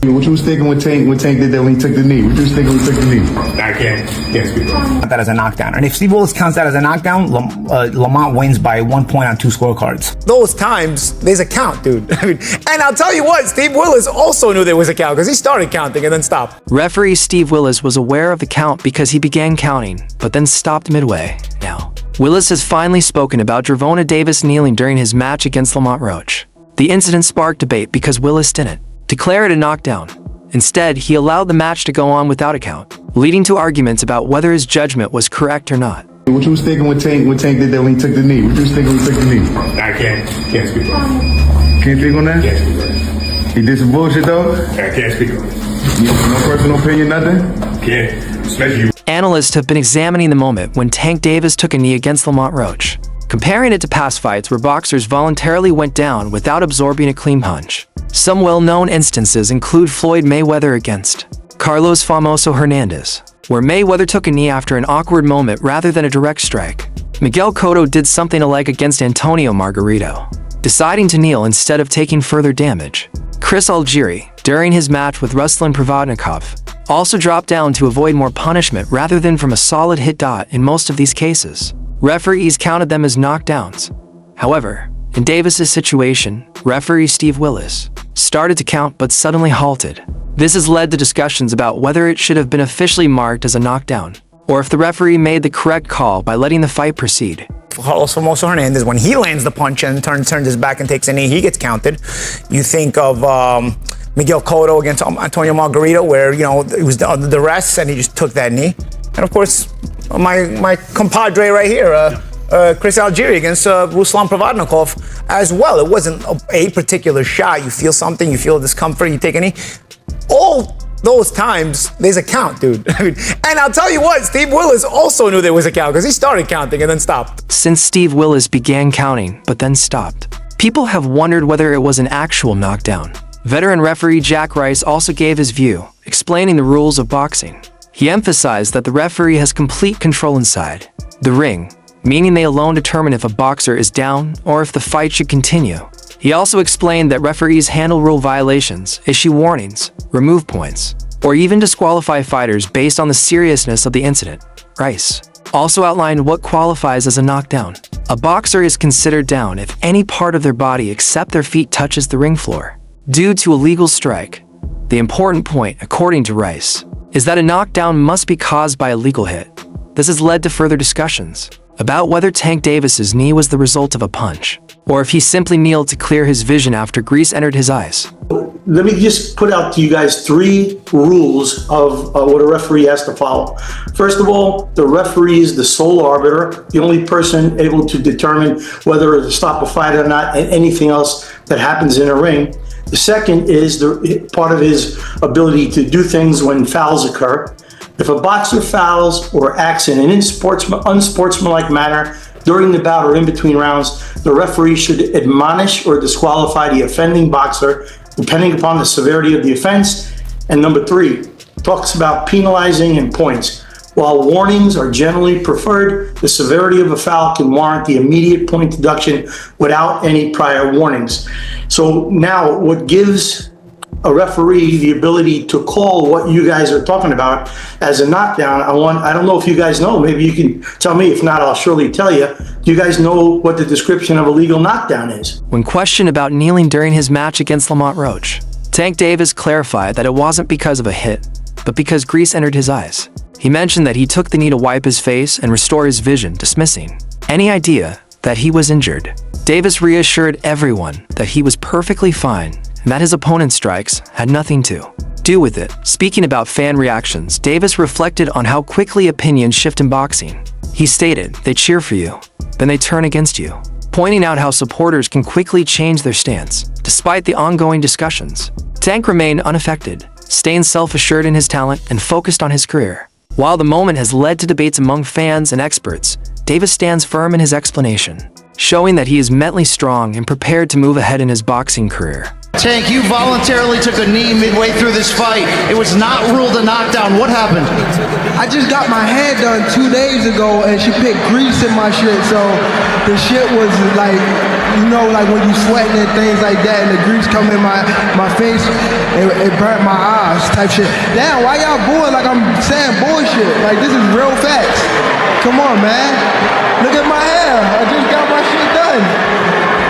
What you was thinking when Tank did that when he took the knee? What you was thinking when he took the knee? I can't speak on that as a knockdown. And if Steve Willis counts that as a knockdown, Lamont wins by 1 point on 2 scorecards. Those times, there's a count, dude. I mean, and I'll tell you what, Steve Willis also knew there was a count because he started counting and then stopped. Referee Steve Willis was aware of the count because he began counting, but then stopped midway. Now, Willis has finally spoken about Gervonta Davis kneeling during his match against Lamont Roach. The incident sparked debate because Willis didn't declare it a knockdown. Instead, he allowed the match to go on without a count, leading to arguments about whether his judgment was correct or not. What you was thinking when Tank did that when he took the knee? What you was thinking when he took the knee? I can't speak on that. Can't speak on that? Can't speak on that. He did some bullshit though? I can't speak on it. No personal opinion, nothing? Can't, especially you. Analysts have been examining the moment when Tank Davis took a knee against Lamont Roach, comparing it to past fights where boxers voluntarily went down without absorbing a clean punch. Some well-known instances include Floyd Mayweather against Carlos Famoso Hernandez, where Mayweather took a knee after an awkward moment rather than a direct strike. Miguel Cotto did something alike against Antonio Margarito, deciding to kneel instead of taking further damage. Chris Algieri, during his match with Ruslan Provodnikov, also dropped down to avoid more punishment rather than from a solid hit dot in most of these cases. Referees counted them as knockdowns. However, in Davis's situation, referee Steve Willis started to count but suddenly halted. This has led to discussions about whether it should have been officially marked as a knockdown, or if the referee made the correct call by letting the fight proceed. Carlos Famoso Hernandez, when he lands the punch and turns his back and takes a knee, he gets counted. You think of Miguel Cotto against Antonio Margarito, where, you know, it was under duress and he just took that knee. And of course, my compadre right here, Chris Algieri against Ruslan Provodnikov as well. It wasn't a particular shot. You feel something, you feel discomfort, you take a knee. All those times, there's a count, dude. I mean, and I'll tell you what, Steve Willis also knew there was a count because he started counting and then stopped. Since Steve Willis began counting but then stopped, people have wondered whether it was an actual knockdown. Veteran referee Jack Rice also gave his view, explaining the rules of boxing. He emphasized that the referee has complete control inside the ring, meaning they alone determine if a boxer is down or if the fight should continue. He also explained that referees handle rule violations, issue warnings, remove points, or even disqualify fighters based on the seriousness of the incident. Rice also outlined what qualifies as a knockdown. A boxer is considered down if any part of their body except their feet touches the ring floor due to a legal strike. The important point, according to Rice, is that a knockdown must be caused by a legal hit. This has led to further discussions about whether Tank Davis's knee was the result of a punch, or if he simply kneeled to clear his vision after grease entered his eyes. Let me just put out to you guys 3 rules of what a referee has to follow. First of all, the referee is the sole arbiter, the only person able to determine whether to stop a fight or not, and anything else that happens in a ring. The second is part of his ability to do things when fouls occur. If a boxer fouls or acts in an unsportsmanlike manner during the bout or in between rounds, the referee should admonish or disqualify the offending boxer, depending upon the severity of the offense. And number 3, talks about penalizing and points. While warnings are generally preferred, the severity of a foul can warrant the immediate point deduction without any prior warnings. So now what gives a referee the ability to call what you guys are talking about as a knockdown? I don't know if you guys know, maybe you can tell me. If not, I'll surely tell you. Do you guys know what the description of a legal knockdown is? When questioned about kneeling during his match against Lamont Roach, Tank Davis clarified that it wasn't because of a hit, but because grease entered his eyes. He mentioned that he took the knee to wipe his face and restore his vision, dismissing any idea that he was injured. Davis reassured everyone that he was perfectly fine and that his opponent's strikes had nothing to do with it. Speaking about fan reactions, Davis reflected on how quickly opinions shift in boxing. He stated, "They cheer for you, then they turn against you," pointing out how supporters can quickly change their stance. Despite the ongoing discussions, Tank remained unaffected, staying self-assured in his talent and focused on his career. While the moment has led to debates among fans and experts, Davis stands firm in his explanation, showing that he is mentally strong and prepared to move ahead in his boxing career. Tank, you voluntarily took a knee midway through this fight. It was not ruled a knockdown. What happened? I just got my hair done 2 days ago, and she picked grease in my shit, so the shit was like, you know, like when you sweating and things like that, and the grease come in my face, it burnt my eyes type shit. Damn, why y'all booing like I'm saying bullshit? Like, this is real facts. Come on, man. Look at my hair. I just got my shit done.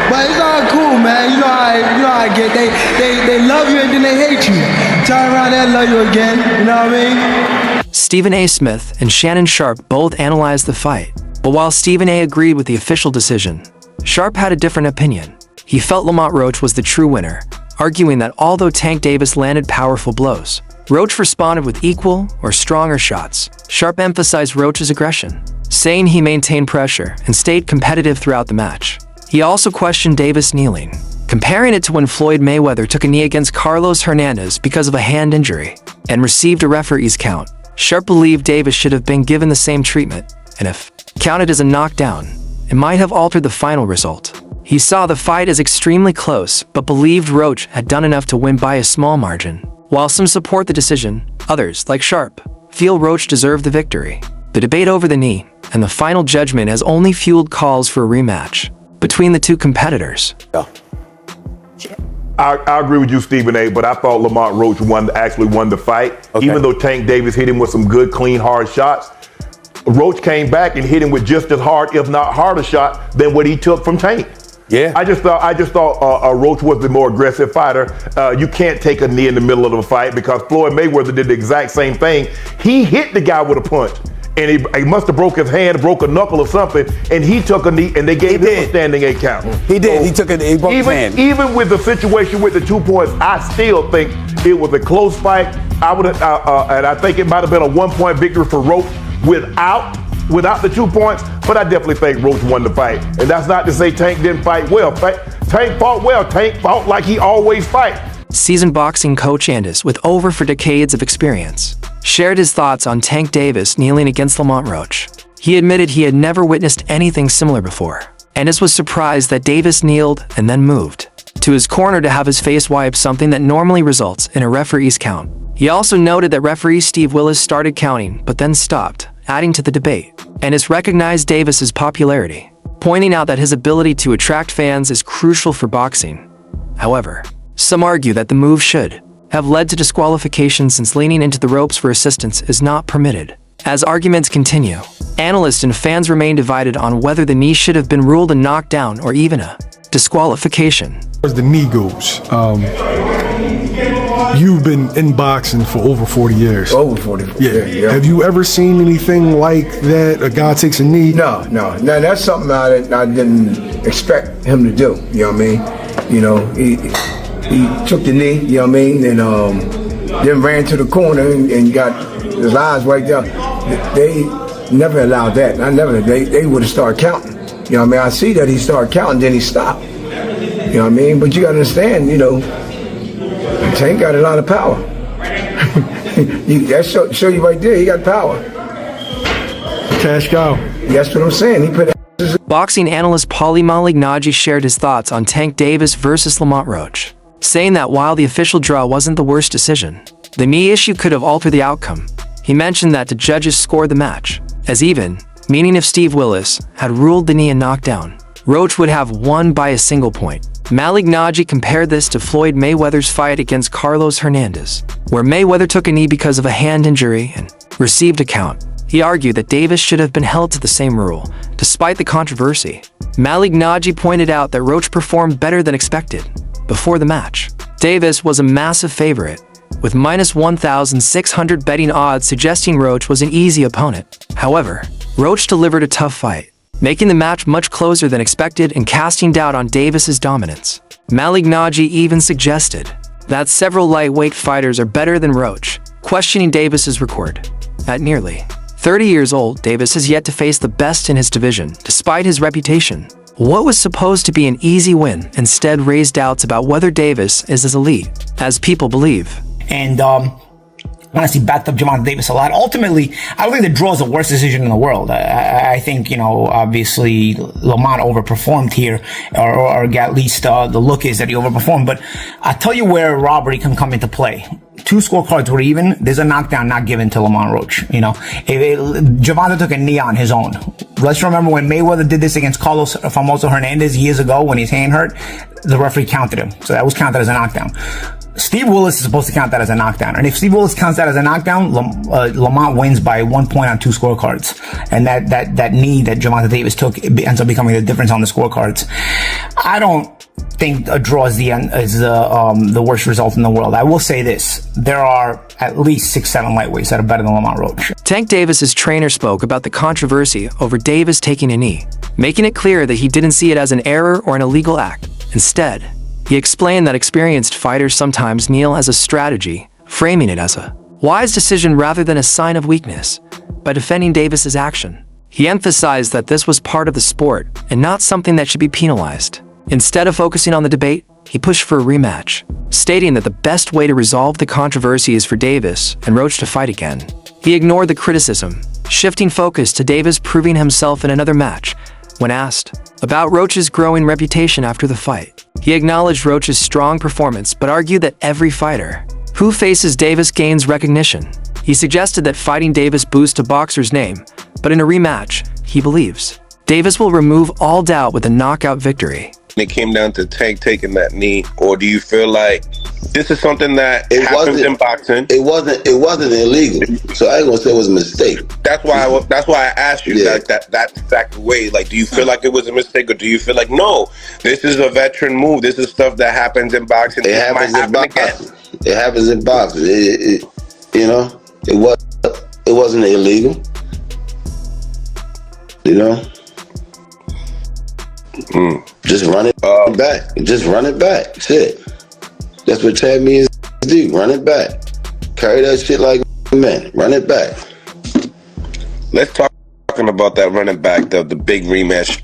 But it's all cool, man. You know how I get. They love you and then they hate you. Turn around and love you again. You know what I mean? Stephen A. Smith and Shannon Sharp both analyzed the fight. But while Stephen A. agreed with the official decision, Sharp had a different opinion. He felt Lamont Roach was the true winner, arguing that although Tank Davis landed powerful blows, Roach responded with equal or stronger shots. Sharp emphasized Roach's aggression, saying he maintained pressure and stayed competitive throughout the match. He also questioned Davis kneeling, comparing it to when Floyd Mayweather took a knee against Carlos Hernandez because of a hand injury and received a referee's count. Sharp believed Davis should have been given the same treatment, and if counted as a knockdown, it might have altered the final result. He saw the fight as extremely close, but believed Roach had done enough to win by a small margin. While some support the decision, others, like Sharp, feel Roach deserved the victory. The debate over the knee and the final judgment has only fueled calls for a rematch between the two competitors. I agree with you, Stephen A., but I thought Lamont Roach actually won the fight. Okay. Even though Tank Davis hit him with some good, clean, hard shots, Roach came back and hit him with just as hard, if not harder shot than what he took from Tank. Yeah. I just thought Roach was the more aggressive fighter. You can't take a knee in the middle of the fight because Floyd Mayweather did the exact same thing. He hit the guy with a punch, and he must have broke his hand, broke a knuckle or something, and he took a knee, and they gave him a standing 8 count. He did. He broke his hand. Even with the situation with the 2 points, I still think it was a close fight. I would, and I think it might have been a 1-point victory for Roach without the 2 points, but I definitely think Roach won the fight. And that's not to say Tank didn't fight well. Tank fought well. Tank fought like he always fight. Seasoned boxing coach Andis, with over for decades of experience, shared his thoughts on Tank Davis kneeling against Lamont Roach. He admitted he had never witnessed anything similar before. Andis was surprised that Davis kneeled and then moved to his corner to have his face wiped, something that normally results in a referee's count. He also noted that referee Steve Willis started counting but then stopped, adding to the debate. Andis recognized Davis's popularity, pointing out that his ability to attract fans is crucial for boxing. However, some argue that the move should have led to disqualification since leaning into the ropes for assistance is not permitted. As arguments continue, analysts and fans remain divided on whether the knee should have been ruled a knockdown or even a disqualification. As the knee goes, you've been in boxing for over 40 years. Over 40 years, yeah. Have you ever seen anything like that? A guy takes a knee? No. Now that's something I didn't expect him to do. You know what I mean? You know, he took the knee. You know what I mean? And then ran to the corner and got his eyes right there. They never allowed that. They would have started counting. You know what I mean? I see that he started counting, then he stopped. You know what I mean? But you gotta understand, you know, Tank got a lot of power. That show you right there, he got power. Cash cow. That's what I'm saying. He put. Boxing analyst Paulie Malignaggi shared his thoughts on Tank Davis versus Lamont Roach, saying that while the official draw wasn't the worst decision, the knee issue could have altered the outcome. He mentioned that the judges scored the match as even, meaning if Steve Willis had ruled the knee a knockdown, Roach would have won by a single point. Malignaggi compared this to Floyd Mayweather's fight against Carlos Hernandez, where Mayweather took a knee because of a hand injury and received a count. He argued that Davis should have been held to the same rule, despite the controversy. Malignaggi pointed out that Roach performed better than expected before the match. Davis was a massive favorite, with minus 1,600 betting odds suggesting Roach was an easy opponent. However, Roach delivered a tough fight, making the match much closer than expected and casting doubt on Davis's dominance. Malignaggi even suggested that several lightweight fighters are better than Roach, questioning Davis's record. At nearly 30 years old, Davis has yet to face the best in his division, despite his reputation. What was supposed to be an easy win instead raised doubts about whether Davis is as elite as people believe. And honestly backed up Gervonta Davis a lot. Ultimately, I don't think the draw is the worst decision in the world. I think, obviously Lamont overperformed here, or at least the look is that he overperformed. But I'll tell you where robbery can come into play. 2 scorecards were even. There's a knockdown not given to Lamont Roach. Gervonta took a knee on his own. Let's remember when Mayweather did this against Carlos Famoso Hernandez years ago when his hand hurt, the referee counted him. So that was counted as a knockdown. Steve Willis is supposed to count that as a knockdown. And if Steve Willis counts that as a knockdown, Lamont wins by 1 point on 2 scorecards. And that knee that Gervonta Davis took ends up becoming the difference on the scorecards. I don't think a draw is the worst result in the world. I will say this. There are at least 6-7 lightweights that are better than Lamont Roach. Tank Davis's trainer spoke about the controversy over Davis taking a knee, making it clear that he didn't see it as an error or an illegal act. Instead, he explained that experienced fighters sometimes kneel as a strategy, framing it as a wise decision rather than a sign of weakness. By defending Davis's action, he emphasized that this was part of the sport and not something that should be penalized. Instead of focusing on the debate, he pushed for a rematch, stating that the best way to resolve the controversy is for Davis and Roach to fight again. He ignored the criticism, shifting focus to Davis proving himself in another match. When asked about Roach's growing reputation after the fight, he acknowledged Roach's strong performance but argued that every fighter who faces Davis gains recognition. He suggested that fighting Davis boosts a boxer's name, but in a rematch, he believes Davis will remove all doubt with a knockout victory. It came down to Tank taking that knee, or do you feel like this is something that happens in boxing? It wasn't illegal, so I ain't gonna say it was a mistake. That's why I asked you that exact way. Like, do you feel like it was a mistake, or do you feel like no, this is a veteran move? This is stuff that happens in boxing. It happens in boxing. It happens in boxing. It wasn't illegal. Just run it back. Just run it back. That's it. That's what Chad means do. Run it back. Carry that shit like a man. Run it back. Let's talking about that running back, the big rematch.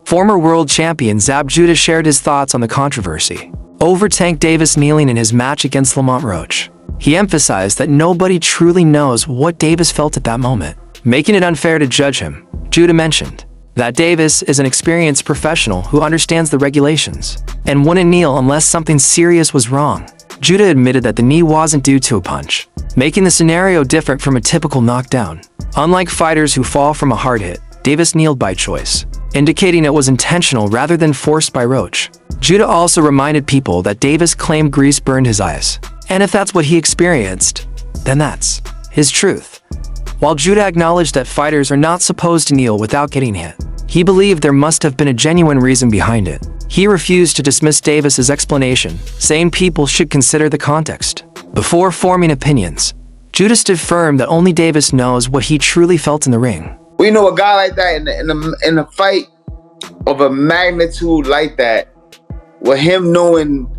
Former world champion Zab Judah shared his thoughts on the controversy over Tank Davis kneeling in his match against Lamont Roach. He emphasized that nobody truly knows what Davis felt at that moment, making it unfair to judge him. Judah mentioned that Davis is an experienced professional who understands the regulations and wouldn't kneel unless something serious was wrong. Judah admitted that the knee wasn't due to a punch, making the scenario different from a typical knockdown. Unlike fighters who fall from a hard hit, Davis kneeled by choice, indicating it was intentional rather than forced by Roach. Judah also reminded people that Davis claimed grease burned his eyes, and if that's what he experienced, then that's his truth. While Judah acknowledged that fighters are not supposed to kneel without getting hit, he believed there must have been a genuine reason behind it. He refused to dismiss Davis's explanation, saying people should consider the context before forming opinions. Judah stood firm that only Davis knows what he truly felt in the ring. We know a guy like that in a fight of a magnitude like that, with him knowing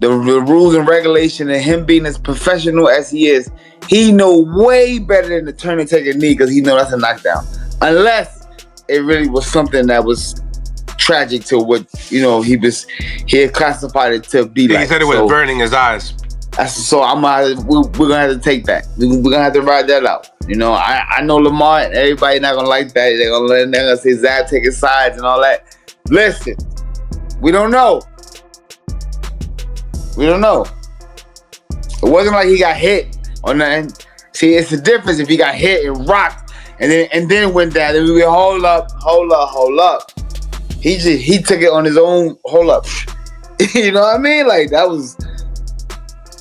the rules and regulation and him being as professional as he is, he know way better than to turn and take a knee because he know that's a knockdown. Unless it really was something that was tragic to what he had classified it to be. He said it was burning his eyes. So we're gonna have to take that. We're gonna have to ride that out. I know Lamont. Everybody not gonna like that. They're gonna say Zab taking sides and all that. Listen, we don't know. We don't know. It wasn't like he got hit or nothing. See, it's the difference if he got hit and rocked and then went down. Then we went, hold up. He took it on his own. Hold up. You know what I mean? Like that was.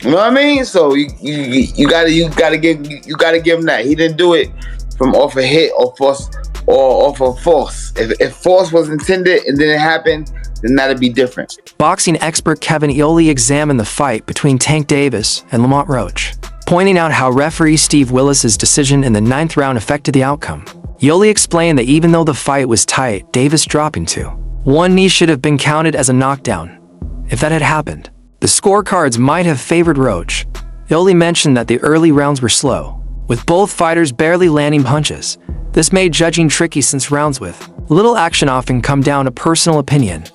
You know what I mean? So you gotta give him that. He didn't do it from off a hit or force or off of force. If force was intended and then it happened, then that'd be different. Boxing expert Kevin Iole examined the fight between Tank Davis and Lamont Roach, pointing out how referee Steve Willis's decision in the 9th round affected the outcome. Iole explained that even though the fight was tight, Davis dropping one knee should have been counted as a knockdown. If that had happened, the scorecards might have favored Roach. Iole mentioned that the early rounds were slow, with both fighters barely landing punches. This made judging tricky since rounds with little action often come down to personal opinion.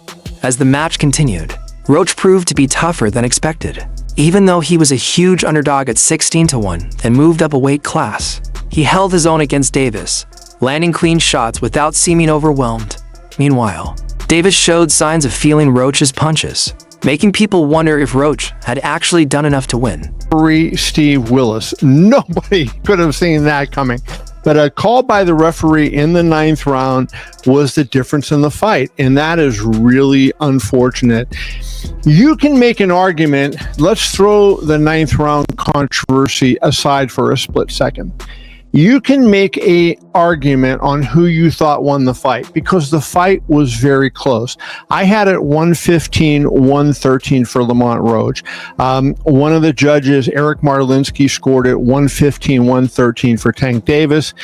As the match continued, Roach proved to be tougher than expected. Even though he was a huge underdog at 16-1 and moved up a weight class, he held his own against Davis, landing clean shots without seeming overwhelmed. Meanwhile, Davis showed signs of feeling Roach's punches, making people wonder if Roach had actually done enough to win. Referee Steve Willis. Nobody could have seen that coming. But a call by the referee in the 9th round was the difference in the fight, and that is really unfortunate. You can make an argument. Let's throw the 9th round controversy aside for a split second. You can make a argument on who you thought won the fight because the fight was very close. I had it 115-113 for Lamont Roach. One of the judges, Eric Marlinsky, scored it 115-113 for Tank Davis.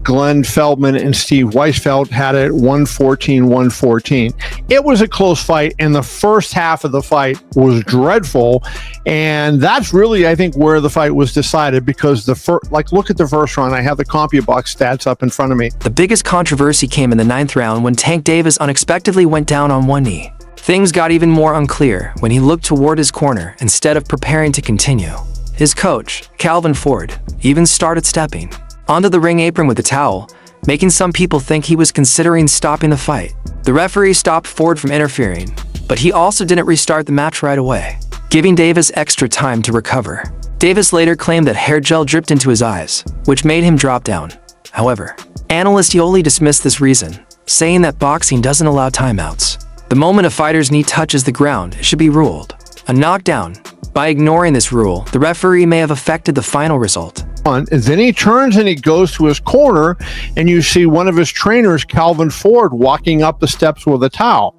Glenn Feldman and Steve Weisfeld had it 114-114. It was a close fight, and the first half of the fight was dreadful, and that's really, I think, where the fight was decided because look at the first round. I have the CompuBox stats up in front of me. The biggest controversy came in the 9th round when Tank Davis unexpectedly went down on one knee. Things got even more unclear when he looked toward his corner instead of preparing to continue. His coach, Calvin Ford, even started stepping onto the ring apron with a towel, making some people think he was considering stopping the fight. The referee stopped Ford from interfering, but he also didn't restart the match right away, giving Davis extra time to recover. Davis later claimed that hair gel dripped into his eyes, which made him drop down. However, analyst Yoli dismissed this reason, saying that boxing doesn't allow timeouts. The moment a fighter's knee touches the ground, it should be ruled a knockdown. By ignoring this rule, the referee may have affected the final result. And then he turns and he goes to his corner, and you see one of his trainers, Calvin Ford, walking up the steps with a towel.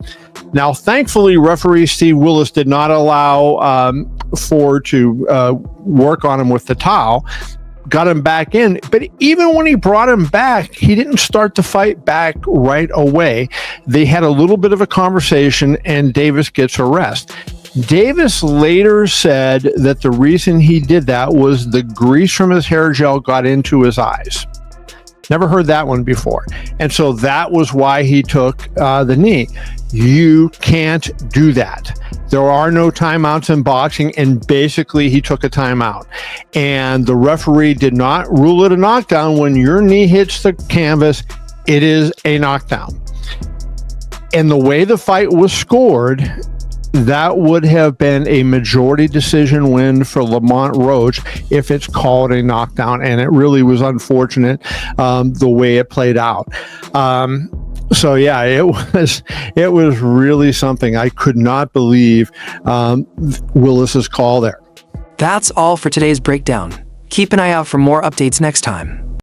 Now, thankfully, referee Steve Willis did not allow Ford to work on him with the towel, got him back in. But even when he brought him back, he didn't start the fight back right away. They had a little bit of a conversation, and Davis gets a rest. Davis later said that the reason he did that was the grease from his hair gel got into his eyes. Never heard that one before. And so that was why he took the knee. You can't do that. There are no timeouts in boxing, and basically he took a timeout. And the referee did not rule it a knockdown. When your knee hits the canvas, it is a knockdown. And the way the fight was scored, that would have been a majority decision win for Lamont Roach if it's called a knockdown, and it really was unfortunate the way it played out. So yeah, it was really something. I could not believe Willis's call there. That's all for today's breakdown. Keep an eye out for more updates next time.